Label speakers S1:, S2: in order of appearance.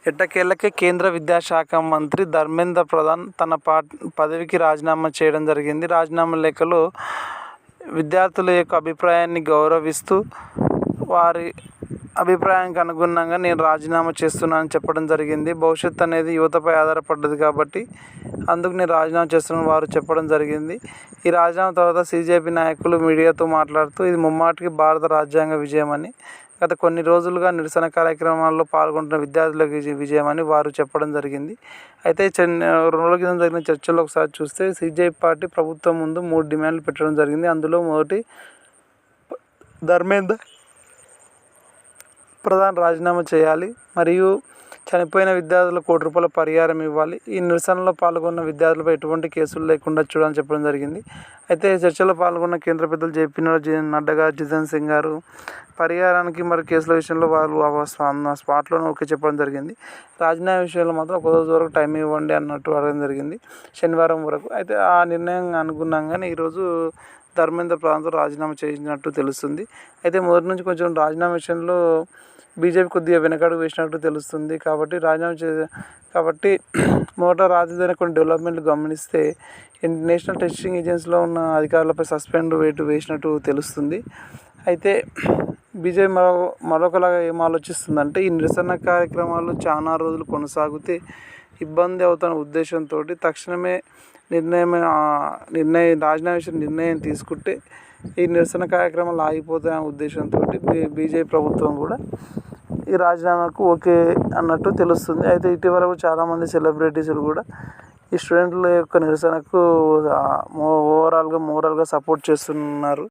S1: ఎట్టకేలకే కేంద్ర విద్యాశాఖ మంత్రి ధర్మేంద్ర ప్రధాన్ తన పదవికి రాజీనామా చేయడం జరిగింది. రాజీనామా లేఖలో విద్యార్థుల యొక్క అభిప్రాయాన్ని గౌరవిస్తూ వారి అభిప్రాయానికి అనుగుణంగా నేను రాజీనామా చేస్తున్నానని చెప్పడం జరిగింది. భవిష్యత్తు అనేది యువతపై ఆధారపడ్డది కాబట్టి అందుకు నేను రాజీనామా చేస్తున్నానని వారు చెప్పడం జరిగింది. ఈ రాజీనామా తర్వాత సీజేపీ నాయకులు మీడియాతో మాట్లాడుతూ ఇది ముమ్మాటికి భారత రాజ్యాంగ విజయమని, గత కొన్ని రోజులుగా నిరసన కార్యక్రమాల్లో పాల్గొంటున్న విద్యార్థులకు విజయమని వారు చెప్పడం జరిగింది. అయితే 2 రోజుల క్రితం జరిగిన చర్చల్లో ఒకసారి చూస్తే సీజేపీ పార్టీ ప్రభుత్వం ముందు 3 డిమాండ్లు పెట్టడం జరిగింది. అందులో మొదటి, ధర్మేంద్ర ప్రధాన్ రాజీనామా చేయాలి మరియు చనిపోయిన విద్యార్థులకు ₹1 పరిహారం ఇవ్వాలి. ఈ నిరసనలో పాల్గొన్న విద్యార్థులపై ఎటువంటి కేసులు లేకుండా చూడాలని చెప్పడం జరిగింది. అయితే చర్చలో పాల్గొన్న కేంద్ర పెద్దలు జేపీ నడ్డా గారు, జితేంద్ర సింగ్ గారు పరిహారానికి మరి కేసుల విషయంలో వారు స్పాట్లోనే ఓకే చెప్పడం జరిగింది. రాజీనామా విషయంలో మాత్రం ఒక రోజు వరకు టైం ఇవ్వండి అన్నట్టు అడగడం జరిగింది, శనివారం వరకు. అయితే ఆ నిర్ణయం అనుగుణంగానే ఈరోజు ధర్మేంద్ర ప్రధాన్తో రాజీనామా చేసినట్టు తెలుస్తుంది. అయితే మొదటి నుంచి కొంచెం రాజీనామా విషయంలో బీజేపీ కొద్దిగా వెనకడుగు వేసినట్టు తెలుస్తుంది. కాబట్టి మొదట రాజధాని కొన్ని డెవలప్మెంట్లు గమనిస్తే నేషనల్ టెస్టింగ్ ఏజెన్సీలో ఉన్న అధికారులపై సస్పెండ్ వేసినట్టు తెలుస్తుంది. అయితే బీజేపీ మరొకలాగా ఏం ఆలోచిస్తుందంటే ఈ నిరసన కార్యక్రమాలు చాలా రోజులు కొనసాగితే ఇబ్బంది అవుతున్న ఉద్దేశంతో తక్షణమే రాజీనామా విషయం నిర్ణయం తీసుకుంటే ఈ నిరసన కార్యక్రమాలు ఆగిపోతాయనే ఉద్దేశంతో బీజేపీ ప్రభుత్వం కూడా ఈ రాజీనామాకు ఓకే అన్నట్టు తెలుస్తుంది. అయితే ఇటీవల కూడా చాలామంది సెలబ్రిటీస్లు కూడా ఈ స్టూడెంట్ల యొక్క నిరసనకు మోరల్గా సపోర్ట్ చేస్తున్నారు.